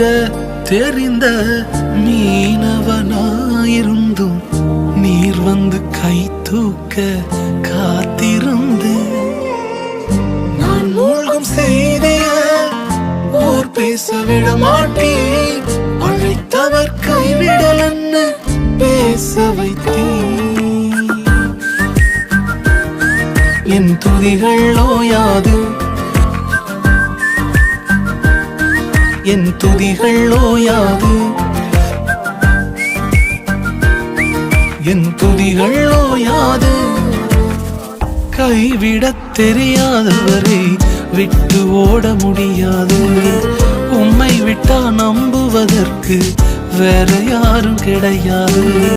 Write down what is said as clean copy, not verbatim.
நீந்திட தெரிந்த மீனவனாயிருந்தும் நீர் வந்து கை தூக்க காத்திருந்து நான் மூழ்கும் செய்திய ஓர் பேச விட மாட்டேன், அழைத்தவர் கைவிடலன்னு பேச வைத்தேன். என் துதிகள் ஓயாது, என் துதிகள் ஓயாது, என் துதிகள் ஓயாது. கைவிடத் தெரியாதவரை விட்டு ஓட முடியாது. உம்மை விட்டா நம்புவதற்கு வேற யாரும் கிடையாது.